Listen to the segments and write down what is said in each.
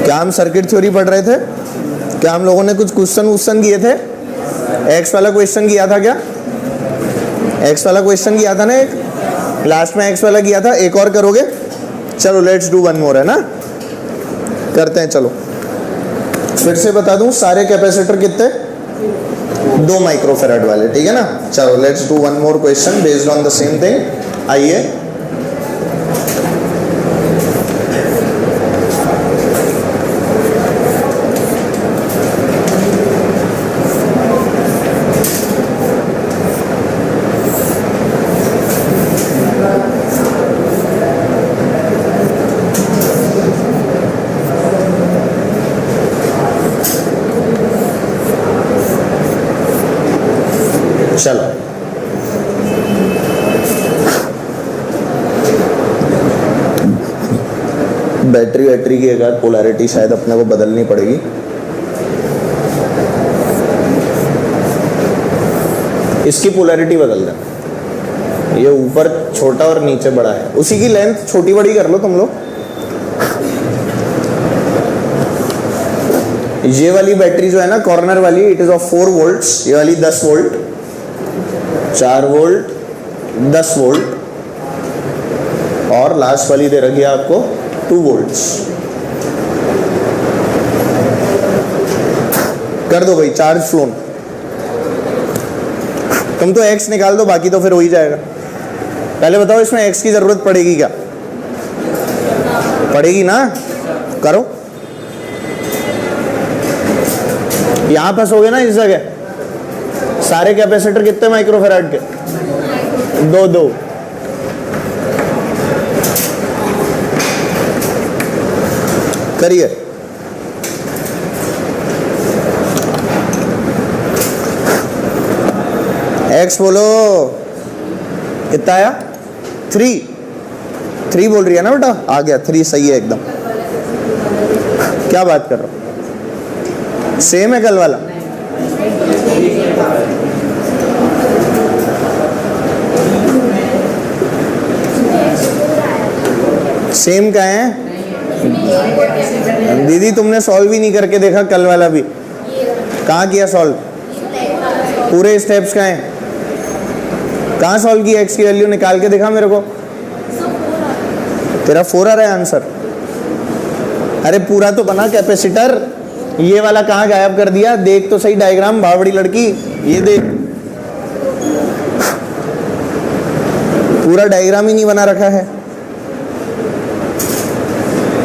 क्या हम circuit theory पढ़ रहे थे? क्या हम लोगों ने कुछ क्वेश्चन किए थे? एक्स वाला क्वेश्चन किया था क्या? एक्स वाला क्वेश्चन किया था ना, एक लास्ट में एक्स वाला किया था, एक और करोगे? चलो लेट्स डू वन मोर, है ना, करते हैं। चलो फिर से बता दूं, सारे कैपेसिटर कितने? 2 माइक्रोफेराड वाले, ठीक है ना। चलो let's do one more question based on the same thing. आइए, चलो बैटरी की एक आध पोलैरिटी शायद अपने को बदलनी पड़ेगी। इसकी पोलैरिटी बदल देना, ये ऊपर छोटा और नीचे बड़ा है, उसी की लेंथ छोटी बड़ी कर लो तुम लोग। ये वाली बैटरी जो है ना, कॉर्नर वाली, इट इज ऑफ 4 वोल्ट्स, ये वाली 10 वोल्ट, 4 वोल्ट, 10 वोल्ट, और लास्ट वाली दे रखी है आपको 2 वोल्ट्स। कर दो भाई चार्ज फ्लोन। तुम तो x निकाल दो, बाकी तो फिर हो ही जाएगा। पहले बताओ इसमें x की जरूरत पड़ेगी क्या? पड़ेगी ना, करो। यहां फंसोगे ना इस जगह। सारे कैपेसिटर कितने माइक्रोफेराड के? 2 करिए। एक्स बोलो, कितना आया? 3 बोल रही है ना बेटा? आ गया 3, सही है एकदम। क्या बात कर रहा हूं, सेम है कल वाला? सेम का है दीदी? तुमने सॉल्व ही नहीं करके देखा कल वाला भी? कहाँ किया सॉल्व? पूरे स्टेप्स का है, कहाँ सॉल्व किया? एक्स की वैल्यू निकाल के दिखा मेरे को। तेरा 4 आ रहा है आंसर? अरे पूरा तो बना कैपेसिटर, ये वाला कहाँ गायब कर दिया? देख तो सही डायग्राम, बावड़ी लड़की, ये देख, पूरा डायग्राम ही नहीं बना रखा है।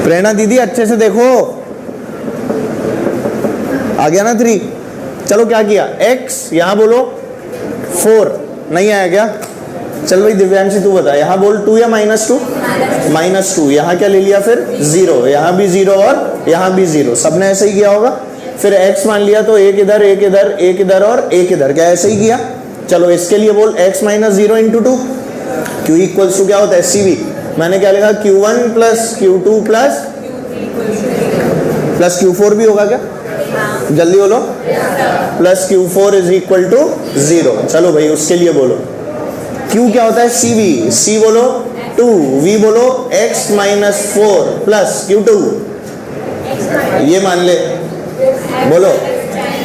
प्रेरणा दीदी अच्छे से देखो, आ गया ना 3? चलो क्या किया? x यहां बोलो 4, नहीं आया क्या? चल भाई दिव्यांशी तू बता, यहां बोल 2 या -2? -2। यहां क्या ले लिया फिर? 0, यहां भी 0 और यहां भी 0, सबने ऐसे ही किया होगा। फिर x मान लिया तो एक इधर, एक इधर, एक इधर और एक इधर, क्या ऐसे ही किया? चलो इसके लिए बोल x - 0 × 2, q इक्वल्स टू क्या होता है? CV। मैंने क्या लिखा? Q1 + Q2 + Q4 भी होगा क्या? जल्दी बोलो। + Q4 = 0। चलो भाई उसके लिए बोलो, Q क्या होता है? CV। C बोलो 2, V बोलो x - 4 + Q2, ये मान ले, बोलो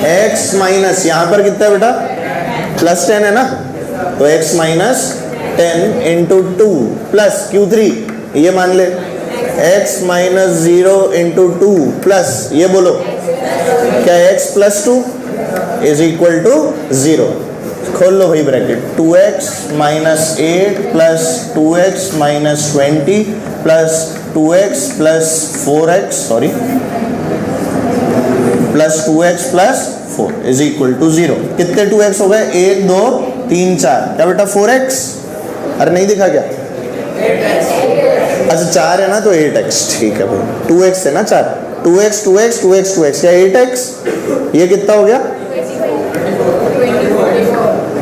x माइनस, यहां पर कितना है बेटा? +10 है ना, तो x - 10 × 2 + Q3, ये मान ले x - 0 × 2 प्लस, ये बोलो क्या? x + 2 = 0। खोल लो भाई bracket, 2x - 8 + 2x - 20 + 2x + 4x, sorry, + 2x + 4 = 0। कितने 2x हो गए? 1 2 3 4, क्या बेटा? 4x। अरे नहीं दिखा क्या? अच्छा 4 है ना, तो 8x, ठीक है भाई। 2x है ना 4, 2x 2x 2x 2x, क्या 8x? ये कितना हो गया?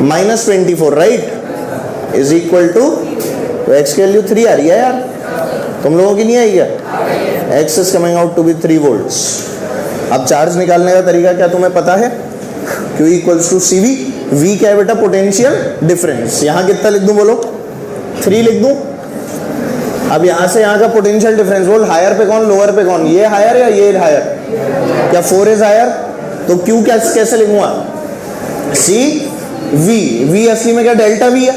-24, राइट, = तो x की वैल्यू 3 आ रही है यार, तुम लोगों की नहीं आई क्या? x is coming out to be 3 volts। अब चार्ज निकालने का तरीका क्या तुम्हें पता है? Q = CV। V क्या है बेटा? Potential difference. यहाँ कितना लिख दूं बोलो? 3 लिख दूं? अब यहाँ से यहाँ का पोटेंशियल डिफरेंस बोल, हायर पे कौन लोअर पे कौन, ये हायर या ये हायर, क्या 4 इज हायर, तो Q कैसे लिखूंगा, C V, V असली में क्या डेल्टा V है,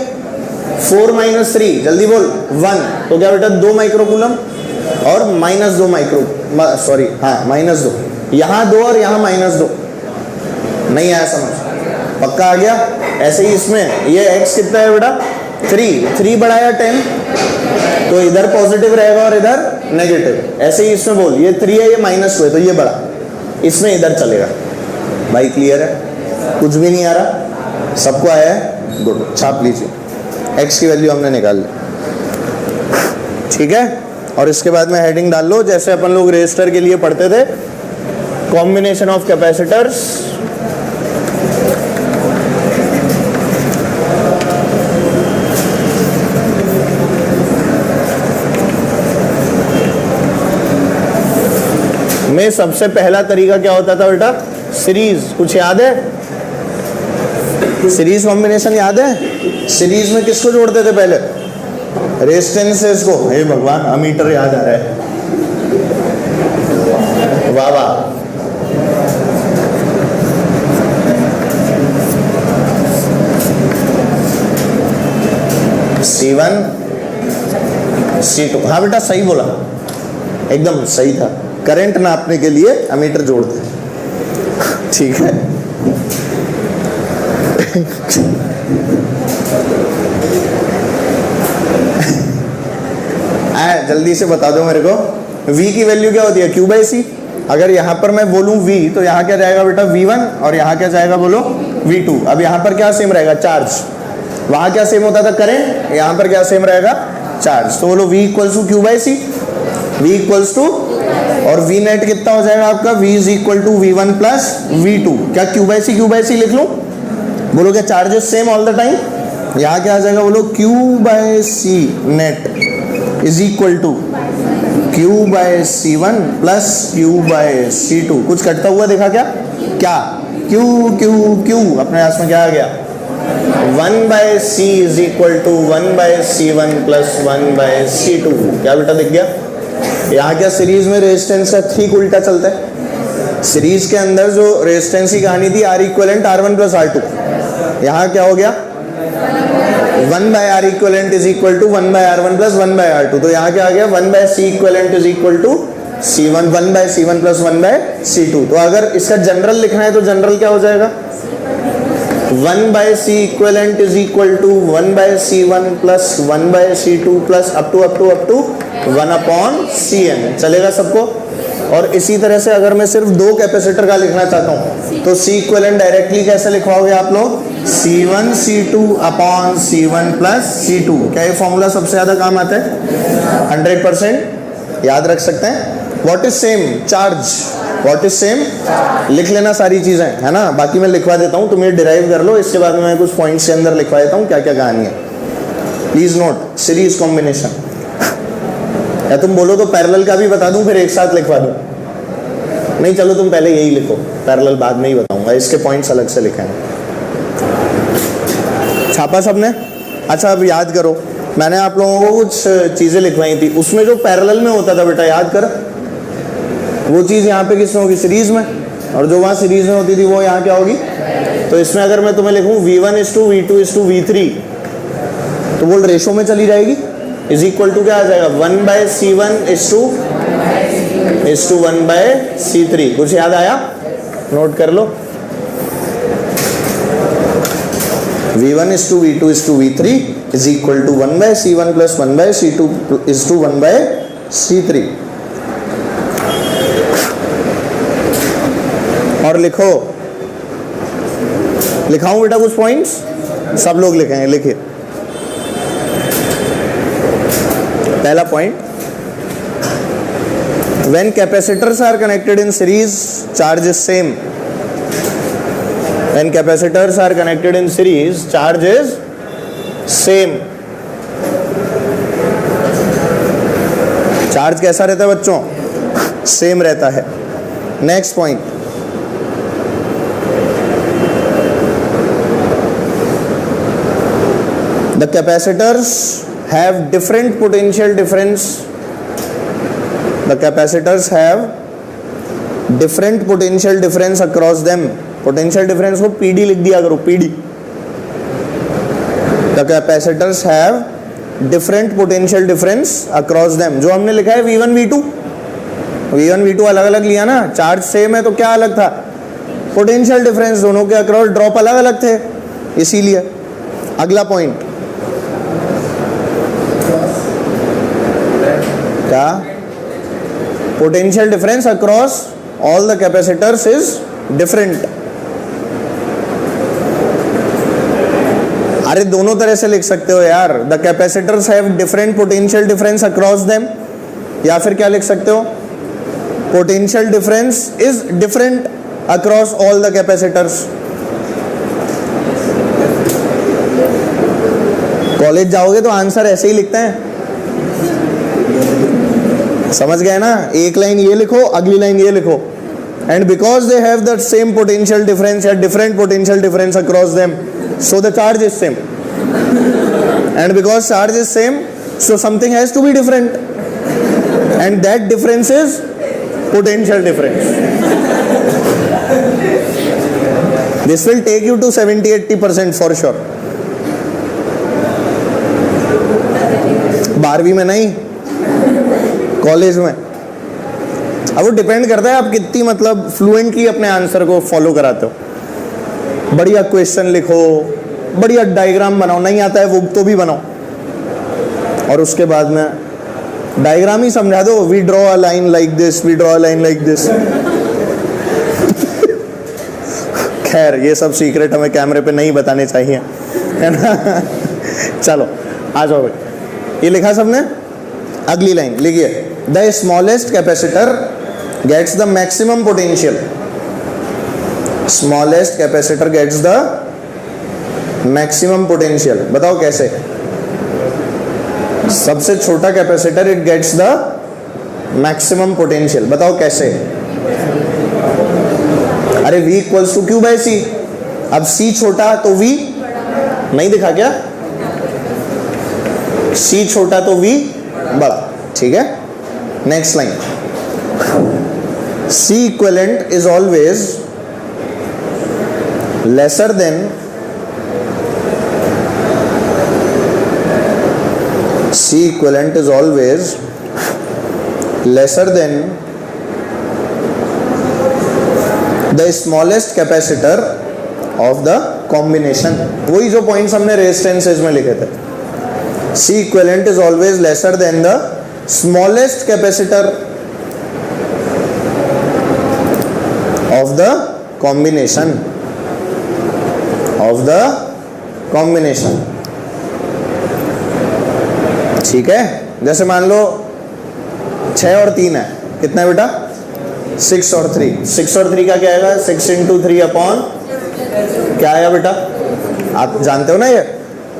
4 - 3 जल्दी बोल 1, तो क्या बेटा 2 माइक्रोकूलम और -2 माइक्रो सॉरी हाँ -2, यहाँ 2 और यहाँ -2, नहीं आया समझ, पक्का आ गया। ऐसे ही इसमें ये x कितना है बेटा 3 बढ़ाया 10, तो इधर पॉजिटिव रहेगा और इधर नेगेटिव। ऐसे ही इसमें बोल, ये 3 है ये -2 है तो ये बढ़ा, इसमें इधर चलेगा। भाई क्लियर है, कुछ भी नहीं आ रहा, सबको आया है, गुड, छाप लीजिए। x की वैल्यू हमने निकाल ली, ठीक है। और इसके बाद में हेडिंग डाल लो, जैसे अपन लोग रेजिस्टर के लिए पढ़ते थे, कॉम्बिनेशन ऑफ कैपेसिटर्स में सबसे पहला तरीका क्या होता था बेटा, सीरीज। कुछ याद है, सीरीज कॉम्बिनेशन याद है, सीरीज में किसको जोड़ते थे पहले, रेजिस्टेंसेस को। हे भगवान, अमीटर याद आ रहा है, वाह वाह। C1 C2, हाँ बेटा सही बोला, एकदम सही था। करंट नापने के लिए अमीटर जोड़ते हैं, ठीक है। जल्दी से बता दो मेरे को, V की वैल्यू क्या होती है, Q/C। अगर यहाँ पर मैं बोलूँ V, तो यहाँ क्या जाएगा बेटा V1, और यहाँ क्या जाएगा बोलो V2। अब यहाँ पर क्या सेम रहेगा, चार्ज। वहाँ क्या सेम होता था, करंट। यहाँ पर क्या सेम रहेगा, चार्ज। तो बोलो V = Q/C, V = और V नेट कितना हो जाएगा आपका, V = V1 + V2। क्या Q/C लिख लूँ, बोलो क्या charges same all the time. यहाँ क्या आ जाएगा बोलो, Q/C नेट = Q/C1 + Q/C2। कुछ कटता हुआ देखा क्या, Q अपने पास में क्या आ गया, 1/C = 1/C1 + 1/C2। क्या बेटा दिख गया। यहाँ क्या सीरीज में रेजिस्टेंस का ठीक उल्टा चलता है। सीरीज के अंदर जो रेजिस्टेंस की कहानी थी, R = R1 + R2, यहाँ क्या हो गया, 1/R equivalent = 1/R1 + 1/R2। तो यहाँ क्या आ गया, 1/C equivalent = C1, 1/C1 + 1/C2। तो अगर इसका जनरल लिखना है तो जनरल क्या हो जाएगा, 1/C equivalent = 1/C1 + 1/C2 + up to 1/Cn। चलेगा सबको। और इसी तरह से अगर मैं सिर्फ 2 कैपेसिटर का लिखना चाहता हूँ, तो C equivalent डायरेक्टली कैसे लिखवाओगे आप लोग, C1 C2/C1 + C2। क्या ये फॉर्मूला सबसे ज्यादा काम आता है, 100% याद रख सकते हैं। What is same, charge. What is same, लिख लेना सारी चीजें, है ना। बाकी मैं लिखवा देता हूँ, तुम ये डिराइव कर लो, इसके बाद में मैं कुछ पॉइंट्स के अंदर लिखवा देता हूँ क्या क्या कहानी है। Please note, series combination. या तुम बोलो तो पैरेलल का भी बता दूं, फिर एक साथ लिखवा दूं। नहीं चलो तुम पहले यही लिखो, पैरेलल बाद में ही बताऊंगा, इसके पॉइंट्स अलग से लिखे हैं। छापा सबने। अच्छा अब याद करो, मैंने आप लोगों को कुछ चीजें लिखवाई थी, उसमें जो पैरेलल में होता था बेटा, याद कर, वो चीज यहाँ पे किसमें होगी, सीरीज में। और जो वहाँ सीरीज में होती थी वो यहाँ क्या होगी। तो इसमें अगर मैं तुम्हें लिखूँ V1 = V2 = V3, तो बोल रेशो में चली जाएगी, = क्या आ जाएगा, 1/C1 = 1/C3। कुछ याद आया, नोट कर लो। V1 = V2 = V3 = 1/C1 + 1/C2 = 1/C3। और लिखो, लिखाऊं बेटा कुछ पॉइंट्स, सब लोग लिखेंगे, लिखिए। पहला point, when capacitors are connected in series, charge is same. When capacitors are connected in series, charge is same. Charge कैसा रहता है बच्चों, सेम रहता है। Next point, the capacitors have different potential difference. The capacitors have different potential difference across them. Potential difference को PD लिख दिया करो, PD. The capacitors have different potential difference across them. जो हमने लिखा है V1 V2, V1 V2 अलग अलग लिया ना, चार्ज सेम है तो क्या अलग था, पोटेंशियल डिफरेंस दोनों के अक्रॉस ड्रॉप अलग अलग थे, इसीलिए। अगला पॉइंट क्या, potential difference across all the capacitors is different. अरे दोनों तरह से लिख सकते हो यार, the capacitors have different potential difference across them, या फिर क्या लिख सकते हो, potential difference is different across all the capacitors. College जाओगे तो आंसर ऐसे ही लिखते हैं, समझ गए ना, एक लाइन ये लिखो अगली लाइन ये लिखो, and because they have the same potential difference या different potential difference across them, so the charge is same, and because charge is same, so something has to be different, and that difference is potential difference. This will take you to 70-80% for sure. 12वीं में नहीं, college में। अब वो depend करता है आप कितनी मतलब फ्लुएंटली अपने आंसर को फॉलो कराते हो। बढ़िया क्वेश्चन लिखो, बढ़िया डायग्राम बनाओ, नहीं आता है वो तो भी बनाओ, और उसके बाद में डायग्राम ही समझा दो, we draw a line like this, we draw a line like this. खैर ये सब सीक्रेट हमें कैमरे पे नहीं बताने चाहिए, है ना। चलो आ जाओ भाई, ये लिखा सबने, अगली लाइन लिखिए, the smallest capacitor gets the maximum potential. Smallest capacitor gets the maximum potential, बताओ कैसे। सबसे छोटा capacitor it gets the maximum potential, बताओ कैसे। अरे V equals to Q by C, अब C छोटा तो V नहीं दिखा क्या, C छोटा तो V बड़ा, ठीक है। Next line, C equivalent is always lesser than C equivalent is always lesser than the smallest capacitor of the combination। वही जो पॉइंट्स हमने रेजिस्टेंसेस में लिखे थे, C equivalent is always lesser than the smallest capacitor of the combination, of the combination, ठीक है। जैसे मान लो 6 और 3 है, कितना है बेटा, 6 और 3, 6 और 3 का क्या आएगा, 6 इंटू 3 अपॉन क्या आया बेटा, आप जानते हो ना ये,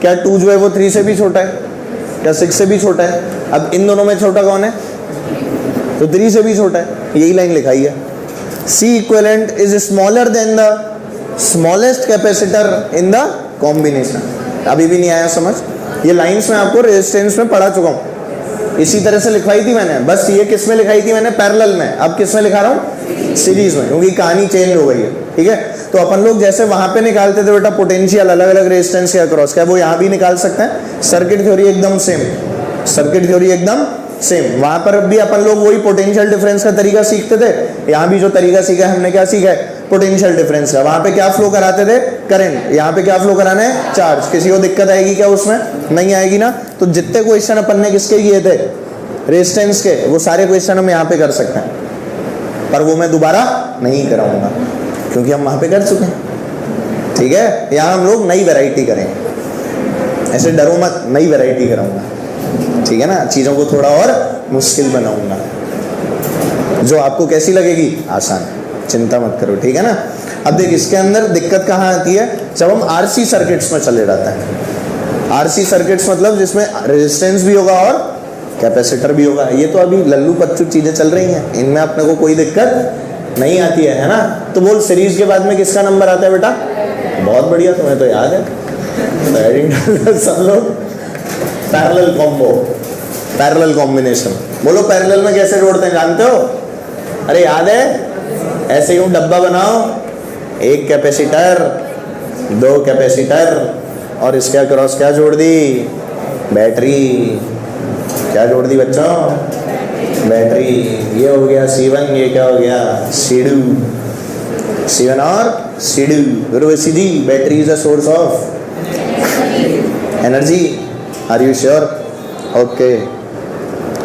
क्या 2 जो है वो 3 से भी छोटा है, क्या 6 से भी छोटा है। अब इन दोनों में छोटा कौन है, तो 3 से भी छोटा है, यही लाइन लिखाई है। C equivalent is smaller than the smallest capacitor in the combination। अभी भी नहीं आया समझ, ये लाइंस में आपको रेजिस्टेंस में पढ़ा चुका हूँ, इसी तरह से लिखवाई थी मैंने, बस ये किस में लिखाई थी मैंने, पैरेलल में, अब किस में लिखा रहा हूँ, सीरीज में, क्योंकि कहानी चेंज हो गई है, ठीक है। तो अपन लोग जैसे वहां पे निकालते थे बेटा पोटेंशियल अलग अलग रेजिस्टेंस के अक्रॉस, क्या वो यहाँ भी निकाल सकते हैं। सर्किट थ्योरी एकदम सेम, सर्किट थ्योरी एकदम सेम, वहां पर भी अपन लोग वही पोटेंशियल डिफरेंस का तरीका सीखते थे, यहाँ भी जो तरीका सीखा है हमने, क्या सीखा है, पोटेंशियल डिफरेंस का। वहां पे क्या फ्लो कराते थे, करंट, यहाँ पे क्या फ्लो कराना है, चार्ज। किसी को दिक्कत आएगी क्या उसमें, नहीं आएगी ना। तो जितने क्वेश्चन अपन ने किसके किए थे, रेजिस्टेंस के, वो सारे क्वेश्चन हम यहाँ पे कर सकते हैं, पर वो मैं दोबारा नहीं कराऊंगा क्योंकि हम वहां पे कर चुके हैं, ठीक है। यहाँ हम लोग नई वैरायटी करेंगे, ऐसे डरो मत, नई वैरायटी कराऊंगा, ठीक है ना। चीज़ों को थोड़ा और मुश्किल बनाऊंगा, जो आपको कैसी लगेगी, आसान, चिंता मत करो, ठीक है ना। अब देख इसके अंदर दिक्कत कहाँ आती है, जब हम आरसी सर्किट्स में चले जाते हैं। आरसी सर्किट्स मतलब जिसमें रेजिस्टेंस भी होगा और कैपेसिटर भी होगा। ये तो अभी लल्लू पच्चू चीज़ें चल रही हैं, इनमें अपने को कोई दिक्कत नहीं आती है ना। तो बोल सीरीज के बाद में किसका नंबर आता है बेटा, बहुत बढ़िया, तुम्हें तो याद है, सब लोग पैरेलल कॉम्बो, पैरेलल कॉम्बिनेशन। बोलो पैरेलल में कैसे जोड़ते हैं जानते हो? अरे याद है, ऐसे यूं डब्बा बनाओ, एक कैपेसिटर, दो कैपेसिटर और इसके अक्रॉस क्या जोड़ दी? बैटरी। क्या जोड़ दी बच्चों? बैटरी। ये हो गया C1, ये क्या हो गया? C2। C1 और C2। गुरुवसी battery is a source of energy. Are you sure? Okay.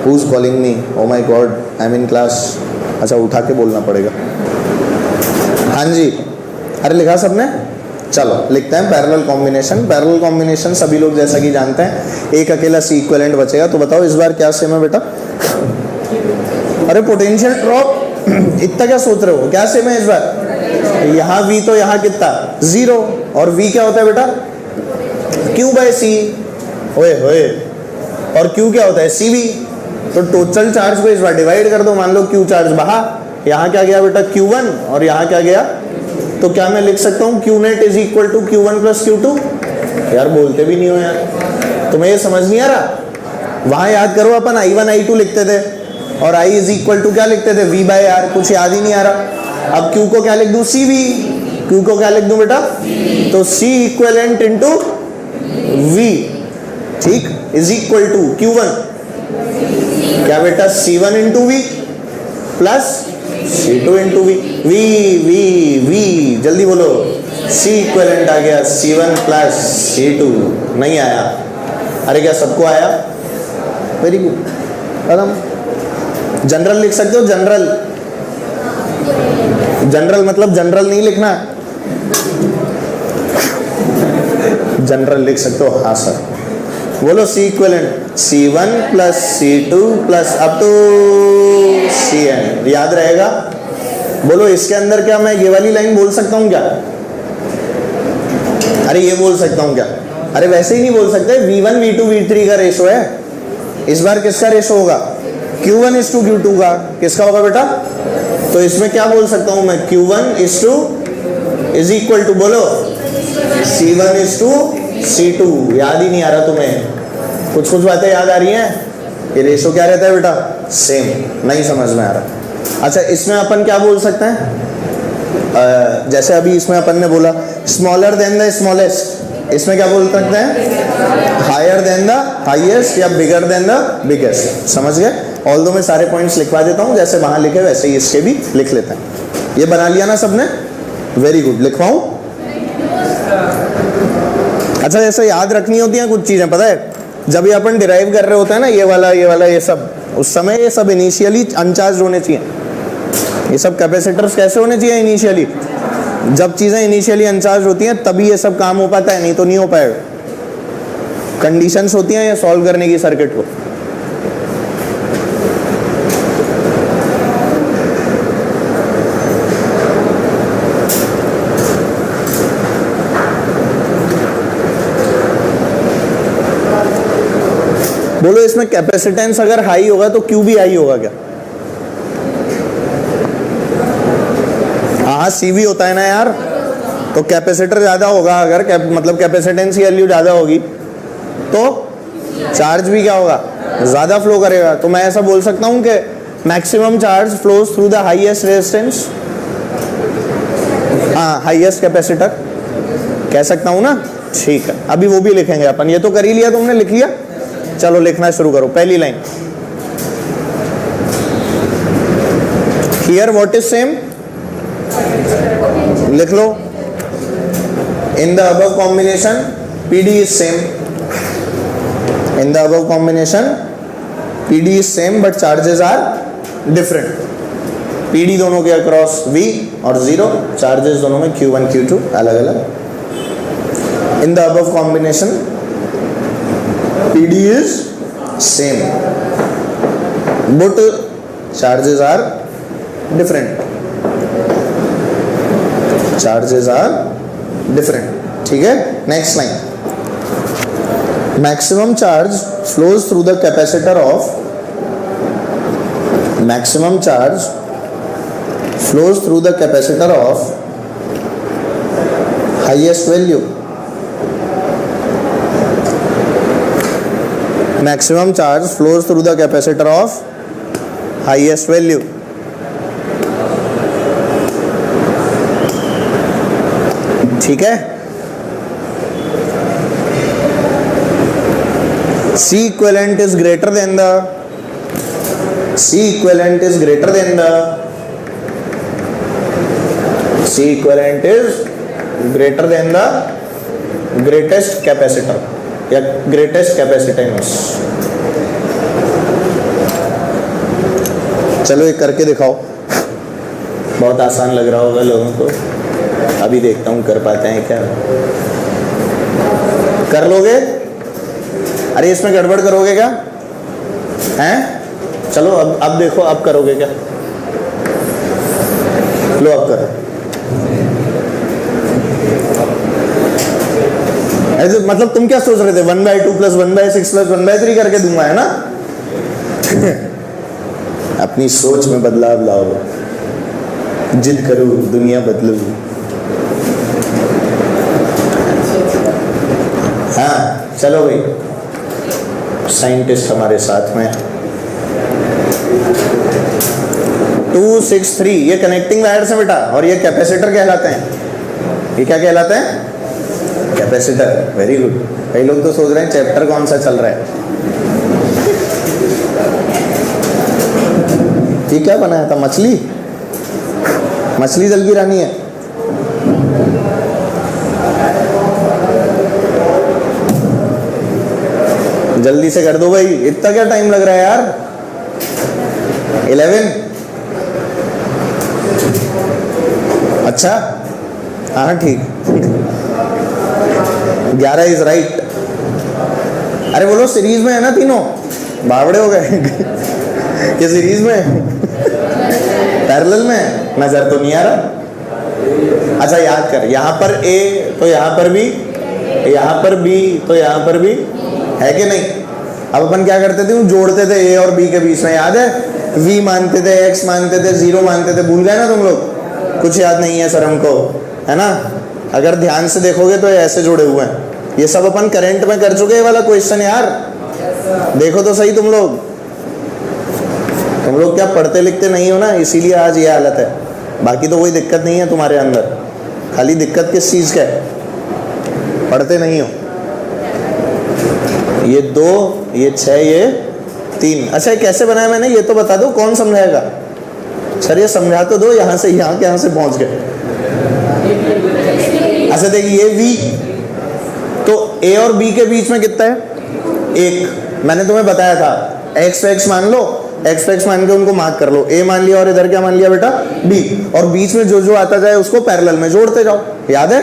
Who is calling me? Oh my god, I am in class. अच्छा, उठा के बोलना पड़ेगा। हाँ जी, अरे लिखा सबने? चलो लिखते हैं पैरेलल कॉम्बिनेशन। पैरेलल कॉम्बिनेशन सभी लोग जैसा कि जानते हैं, एक अकेला C इक्विवेलेंट बचेगा। तो बताओ इस बार क्या सेम है बेटा? अरे पोटेंशियल ड्रॉप इतना क्या सोच रहे हो? क्या सेम है इस बार? यहाँ V तो यहाँ कितना? 0। और V क्या होता है बेटा? Q by C। ओए होए। और Q क्या होता है? CV। तो टोटल चार्ज को इस बार डिवाइड कर दो। मान लो Q चार्ज बहा, यहाँ क्या गया बेटा? Q1। और यहाँ क्या गया? तो क्या मैं लिख सकता हूँ Q net is equal to Q1 plus Q2? यार बोलते भी नहीं हो यार, तुम्हें ये समझ नहीं आ रहा? वहां याद करो, अपन I1 I2 लिखते थे और I इज इक्वल टू क्या लिखते थे? V by R। कुछ याद ही नहीं आ रहा। अब Q को क्या लिख दूं? CV। Q को क्या लिख दूं बेटा? तो C इक्विवेलेंट इंटू V, ठीक, इज इक्वल टू Q1 क्या बेटा? C1 into V plus C2 into V। V जल्दी बोलो। C इक्विवेलेंट आ गया C1 प्लस C2। नहीं आया? अरे क्या सबको आया? Very good. कदम जनरल लिख सकते हो? जनरल, जनरल मतलब जनरल नहीं लिखना, जनरल लिख सकते हो। हाँ सर, बोलो C equivalent C1 plus C2 plus up to Cn। याद रहेगा? बोलो इसके अंदर क्या मैं ये वाली लाइन बोल सकता हूँ क्या? अरे ये बोल सकता हूँ क्या? अरे वैसे ही नहीं बोल सकते। V1 V2 V3 का रेशो है। इस बार किसका रेशो होगा? Q1 इज टू Q2 का। किसका होगा बेटा? तो इसमें क्या बोल सकता हूँ मैं? Q1 is two is equal to, बोलो C1 इज टू C2। याद ही नहीं आ रहा तुम्हें? कुछ कुछ बातें याद आ रही हैं? ये रेशो क्या रहता है बेटा? सेम। नहीं समझ में आ रहा? अच्छा, इसमें अपन क्या बोल सकते हैं? जैसे अभी इसमें अपन ने बोला स्मॉलर देन द स्मॉलेस्ट, इसमें क्या बोल सकते हैं? हायर देन द हाईएस्ट या बिगर देन द बिगेस्ट। समझ गए? ऑल्दो मैं सारे पॉइंट्स लिखवा देता हूँ, जैसे वहां लिखे वैसे ही इसके भी लिख लेते हैं। ये बना लिया ना सबने? Very good. लिखवाऊं? अच्छा, जैसे याद रखनी होती है कुछ चीजें, पता है? जब ये अपन डिराइव कर रहे होते हैं ना, ये वाला ये सब, उस समय ये सब इनिशियली अनचार्ज होने चाहिए। ये सब कैपेसिटर्स कैसे होने चाहिए इनिशियली? जब चीजें इनिशियली अनचार्ज होती हैं तभी ये सब काम हो पाता है, नहीं तो नहीं हो पाएगा। कंडीशंस होती हैं ये सॉल्व करने की सर्किट को। बोलो इसमें कैपेसिटेंस अगर हाई होगा तो Q भी हाई होगा क्या? हाँ, CV होता है ना यार। तो कैपेसिटर ज्यादा होगा अगर मतलब कैपेसिटेंस की वैल्यू ज्यादा होगी तो चार्ज भी क्या होगा? ज्यादा फ्लो करेगा। तो मैं ऐसा बोल सकता हूं कि maximum charge flows through the highest resistance, हाँ हाईएस्ट कैपेसिटर कह सकता हूं ना? ठीक है, अभी वो भी लिखेंगे अपन। ये तो कर ही लिया तुमने, लिख लिया? चलो लिखना शुरू करो। पहली line, here what is same? लिख लो। In the above combination PD is same. In the above combination PD is same but charges are different. PD दोनों के अक्रॉस V और 0, चार्जेस दोनों में Q1 Q2 अलग अलग। इन the above combination PD is same but charges are different. Charges are different. ठीक है? Next line. Maximum charge flows through the capacitor of, maximum charge flows through the capacitor of highest value. Maximum charge flows through the capacitor of highest value. ठीक है, C equivalent is greater than the C equivalent is greater than the C equivalent is greater than the greatest capacitor या greatest capacitance। चलो एक करके दिखाओ, बहुत आसान लग रहा होगा लोगों को, अभी देखता हूँ कर पाते हैं क्या। कर लोगे? अरे इसमें गड़बड़ करोगे क्या? हैं? चलो अब देखो, अब करोगे क्या? लो अब करो। ऐसे मतलब तुम क्या सोच रहे थे? 1/2 + 1/6 + 1/3 करके दूंगा, है ना? अपनी सोच में बदलाव लाओ, जिद करो, दुनिया बदलो। हाँ चलो भाई, साइंटिस्ट हमारे साथ में। 263 ये कनेक्टिंग वायर्स है बेटा, और ये कैपेसिटर कहलाते हैं। ये क्या कहलाते हैं? कैपेसिटर। Very good. कई लोग तो सोच रहे हैं चैप्टर कौन सा चल रहा है। ये क्या बनाया था? मछली? मछली जल की रानी है। जल्दी से कर दो भाई, इतना क्या टाइम लग रहा है यार? 11। अच्छा हाँ ठीक। 11 इज राइट। अरे बोलो, सीरीज में है ना तीनों? बावड़े हो गए। ये सीरीज में पैरेलल में नजर तो नहीं आ रहा। अच्छा याद कर, यहाँ पर A तो यहाँ पर भी, यहाँ पर B तो यहाँ पर भी, है कि नहीं? अब अपन क्या करते थे? जोड़ते थे A और B के बीच में, याद है? V मानते थे, X मानते थे, 0 मानते थे। भूल गए ना तुम लोग? कुछ याद नहीं है सर हमको, है ना? अगर ध्यान से देखोगे तो ऐसे जुड़े हुए हैं। ये सब अपन करंट में कर चुके हैं वाला क्वेश्चन यार। देखो तो सही, तुम लोग क्या पढ़ते लिखते नहीं हो ना, इसीलिए आज ये हालत है। बाकी तो कोई दिक्कत नहीं है तुम्हारे अंदर, खाली दिक्कत किस चीज़ का है? पढ़ते नहीं हो। ये 2, ये 6, ये 3। अच्छा ये कैसे बनाया मैंने, ये तो बता दो, कौन समझाएगा? सर ये समझा तो दो, यहाँ से यहाँ के यहाँ से पहुँच गए। अच्छा देखिए, ये V तो A और B के बीच में कितना है? 1। मैंने तुम्हें बताया था, X पे X मान लो, X पे X मान के उनको मार्क कर लो। A मान लिया और इधर क्या मान लिया बेटा? B। और बीच में जो जो आता जाए उसको पैरेलल में जोड़ते जाओ, याद है?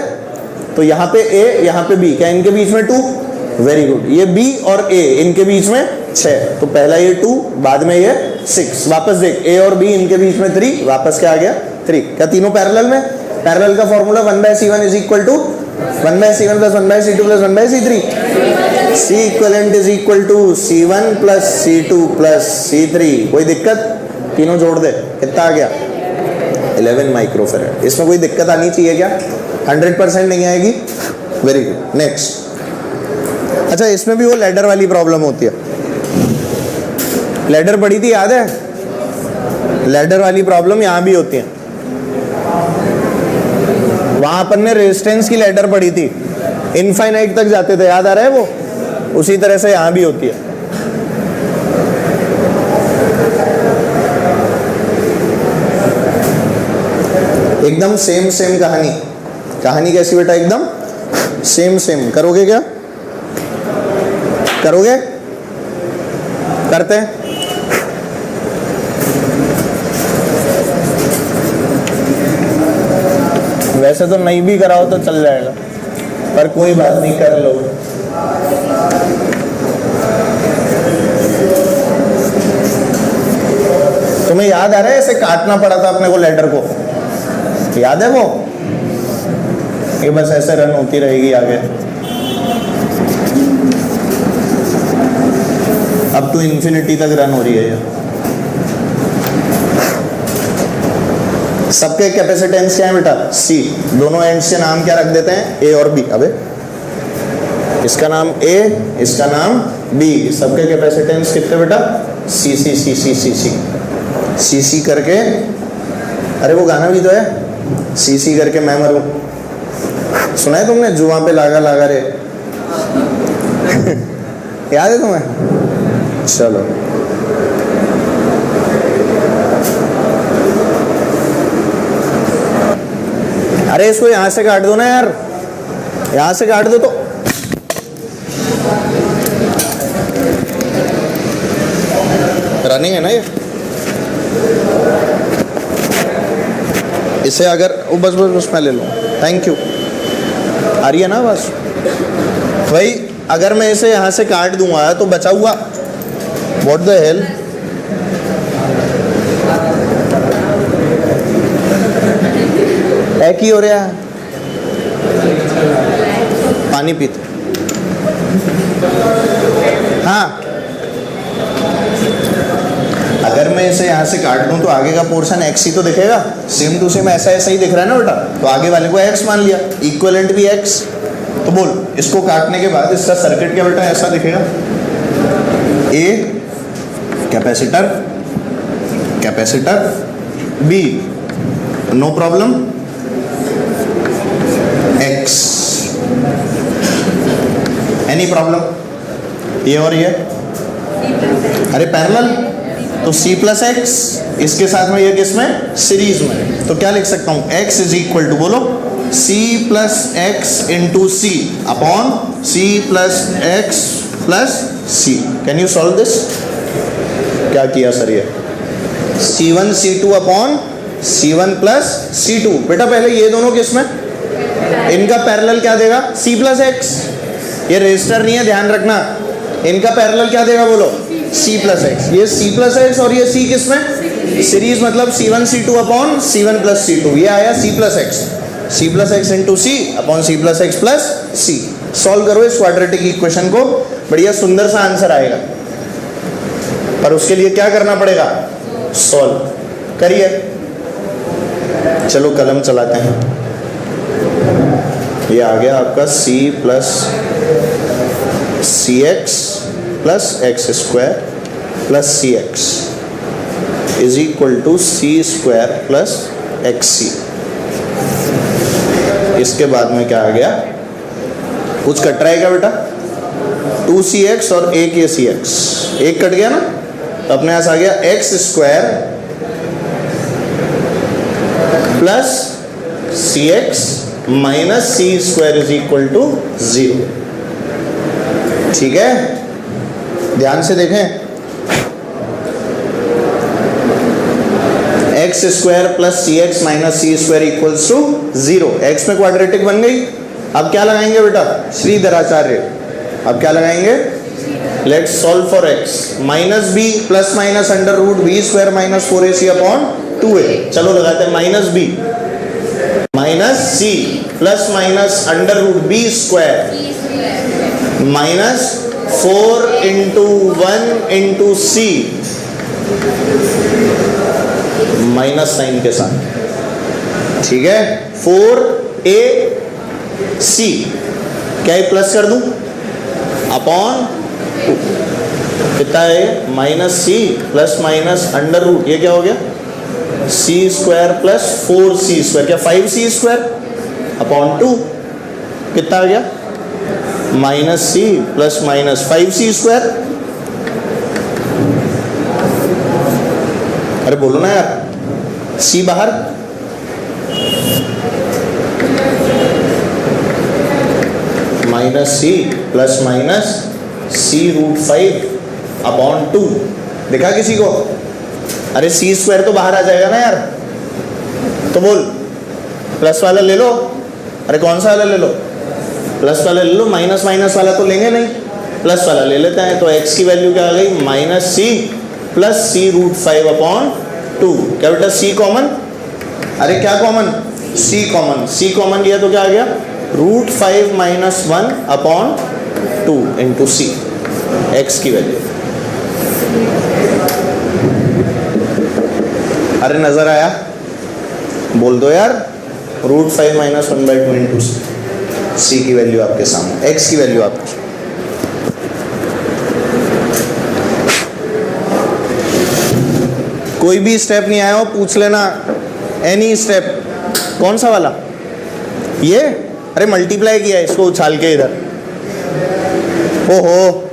तो यहाँ पे A, यहाँ पे B, क्या इनके बीच में 2? Very good. ये B और A इनके बीच में 6, तो पहला ये 2, बाद में ये 6। वापस देख, A और B इनके बीच में 3, वापस क्या आ गया? 3। क्या तीनों पैरेलल में? पैरेलल का formula 1/C1 = 1/C1 + 1/C2 + 1/C3। C equivalent = C1 + C2 + C3। कोई दिक्कत? तीनों जोड़ दे, कितना आ गया? 11 माइक्रोफैराड। इसमें कोई दिक्कत आनी चाहिए क्या? 100% नहीं आएगी। Very good. नेक्स्ट। अच्छा इसमें भी वो लैडर वाली प्रॉब्लम होती है। लैडर पढ़ी थी, याद है? लैडर वाली प्रॉब्लम यहाँ भी होती है। वहां अपन ने रेजिस्टेंस की लैडर पढ़ी थी, इनफाइनाइट तक जाते थे, याद आ रहा है वो? उसी तरह से यहाँ भी होती है। एकदम सेम कहानी। कहानी कैसी बेटा? एकदम सेम। करोगे क्या? करोगे? करते हैं। वैसे तो नहीं भी कराओ तो चल जाएगा, पर कोई बात नहीं, कर लो। तुम्हें याद आ रहा है ऐसे काटना पड़ा था अपने को लेटर को? याद है वो? ये बस ऐसे रन होती रहेगी आगे। अब तो इन्फिनिटी तक रन हो रही है ये। सबके कैपेसिटेंस क्या है बेटा? C। दोनों एंड्स के नाम क्या रख देते हैं? A और B। अबे इसका नाम ए, इसका नाम बी, सबके कैपेसिटेंस कितने बेटा? सी सी सी सी सी सी सी सी करके, अरे वो गाना भी तो है, सी सी करके मैं मरूं, सुना है तुमने? जुआ पे लागा लागा रे याद है तुम्हें? चलो अरे इसको यहां से काट दो ना यार, यहां से काट दो तो। रनिंग है ना ये, इसे अगर बस बस बस मैं ले लूँ, थैंक यू। आ रही है ना बस भाई, अगर मैं इसे यहाँ से काट दूंगा तो बचा हुआ व्हाट द हेल, है की हो रहा है, पानी पीते। हाँ अगर मैं इसे यहाँ से काट दूं तो आगे का पोर्शन एक्स ही तो दिखेगा, सेम टू सेम ऐसा ऐसा ही दिख रहा है ना बेटा, तो आगे वाले को एक्स मान लिया, इक्विवेलेंट भी एक्स। तो बोल इसको काटने के बाद इसका सर्किट क्या बेटा ऐसा दिखेगा, A capacitor, capacitor B no problem X, any problem, ये और ये, अरे पैरेलल तो C प्लस एक्स, इसके साथ में ये किसमें? सीरीज में। तो क्या लिख सकता हूं? x इज इक्वल टू, बोलो, C plus X into C upon C plus X plus C. Can you solve this? क्या किया सर ये? C1 C2 upon C1 plus C2। बेटा पहले ये दोनों किसमें? इनका पैरेलल क्या देगा? C plus x. ये रजिस्टर नहीं है, ध्यान रखना। इनका पैरेलल क्या देगा बोलो? C plus x. ये C प्लस एक्स और ये C किसमें? सीरीज, मतलब C1 C2 upon C1 plus C2। ये आया C plus x, C plus X into C upon C plus X plus C। Solve करो इस क्वाड्रेटिक इक्वेशन को, बढ़िया सुंदर सा आंसर आएगा, पर उसके लिए क्या करना पड़ेगा? सॉल्व करिए। चलो कलम चलाते हैं। ये आ गया आपका C plus C x plus x square plus C x is equal to c square plus x c. इसके बाद में क्या आ गया? कुछ कट रहा है क्या बेटा? 2cx और एक ये cx, एक कट गया ना, तो अपने पास आ गया X square plus C X minus C square is equal to 0। ठीक है, ध्यान से देखें। X square plus C X minus C square equals to 0। एक्स में क्वाड्रेटिक बन गई। अब क्या लगाएंगे बेटा? श्रीधराचार्य। अब क्या लगाएंगे? Let's solve for x. Minus b plus minus under root b square minus 4ac upon 2a। चलो लगाते हैं माइनस बी माइनस सी plus minus under root b square minus 4 into 1 into c minus sign के साथ। ठीक है, 4ac क्या है? Plus कर दूं अपॉन कितना है? माइनस सी प्लस माइनस अंडर रूट, ये क्या हो गया? सी स्क्वायर प्लस 4c स्क्वायर, क्या 5c स्क्वायर अपॉन 2 कितना आ गया? माइनस सी प्लस माइनस 5c स्क्वायर। अरे बोलो ना यार, c बाहर, माइनस सी plus minus C root 5 upon 2। देखा किसी को? अरे सी स्क्वायर तो बाहर आ जाएगा ना यार, तो बोल प्लस वाला ले लो। अरे कौन सा वाला ले लो? प्लस वाला ले लो, माइनस माइनस वाला तो लेंगे नहीं, प्लस वाला ले लेते हैं। तो x की वैल्यू क्या आ गई? माइनस सी प्लस सी रूट 5 अपॉन 2। क्या बेटा? c कॉमन, अरे क्या common? c common. c common लिया तो क्या आ गया? रूट 5 माइनस 1 अपॉन 2 इंटू सी, एक्स की वैल्यू। अरे नजर आया? बोल दो यार, रूट 5 माइनस 1/2 इंटू सी। सी की वैल्यू आपके सामने, एक्स की वैल्यू आपकी। कोई भी स्टेप नहीं आया हो पूछ लेना, एनी स्टेप। कौन सा वाला? ये, अरे मल्टीप्लाई किया है इसको उछाल के इधर। ओहो,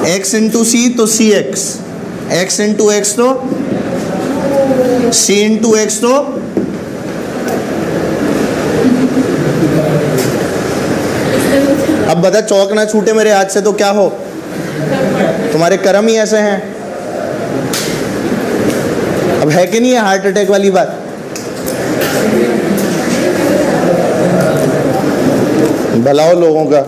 x इंटू सी तो सी एक्स, x इंटू एक्स तो c इंटू एक्स तो अब बता, चौक ना छूटे मेरे हाथ से तो क्या हो? तुम्हारे कर्म ही ऐसे हैं। अब है कि नहीं है हार्ट अटैक वाली बात? भलाओ लोगों का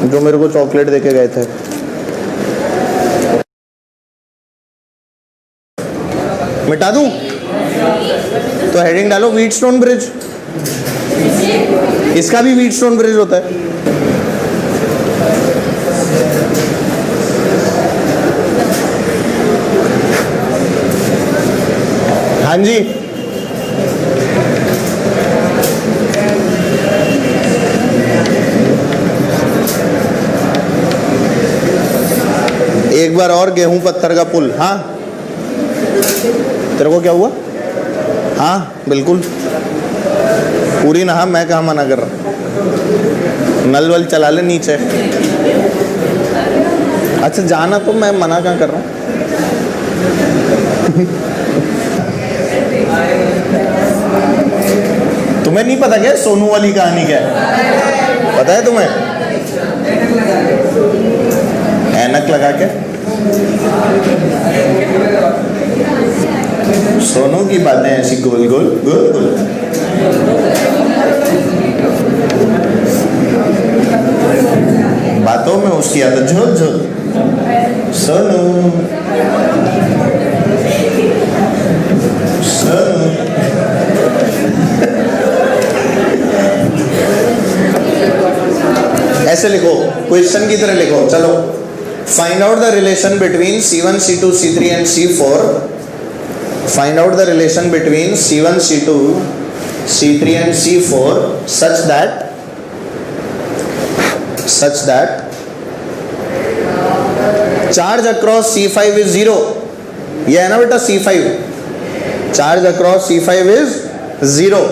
जो मेरे को चॉकलेट देके गए थे। मिटा दूं? तो हेडिंग डालो व्हीटस्टोन ब्रिज। इसका भी व्हीटस्टोन ब्रिज होता है। हाँ जी, एक बार और गेहूं पत्थर का पुल। हाँ, तेरे को क्या हुआ? हाँ बिल्कुल, पूरी नहा, मैं कहाँ मना कर रहा। नल वल चला ले नीचे। अच्छा जाना तो मैं मना कहाँ कर रहा हूँ। तुम्हें नहीं पता क्या सोनू वाली कहानी क्या है? पता है तुम्हें? ऐनक लगा के सोनू की बातें ऐसी गोल गोल गोल गोल। बातों में उसकी आदत झोल झोल। सोनू सोनू ऐसे लिखो, क्वेश्चन की तरह लिखो। चलो, find out the relation between C1, C2, C3 and C4। Find out the relation between C1, C2, C3 and C4 such that charge across C5 is 0। ये है ना बेटा C5, charge across C5 is 0।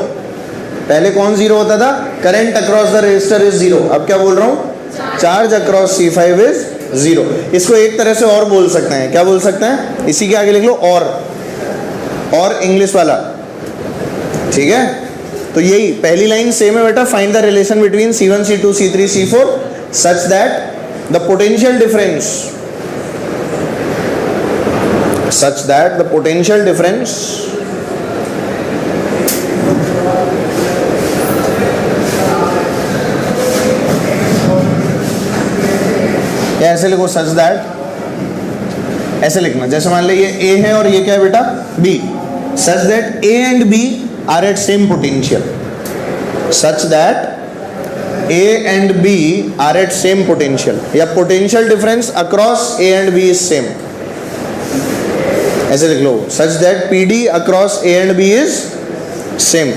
पहले कौन 0 होता था? Current across the resistor is 0। अब क्या बोल रहा हूं? Charge across C5 is 0। इसको एक तरह से और बोल सकते हैं। क्या बोल सकते हैं? इसी के आगे लिख लो और इंग्लिश वाला, ठीक है? तो यही पहली लाइन सेम है बेटा। Find the relation between C1, C2, C3, C4 such that the potential difference या ऐसे लिखो सच दैट, ऐसे लिखना। जैसे मान लो ये A है और ये क्या है बेटा? B। Such that A and B are at same potential. Such that A and B are at same potential, या potential difference across A and B is same. ऐसे लिख लो, such that PD across A and B is same.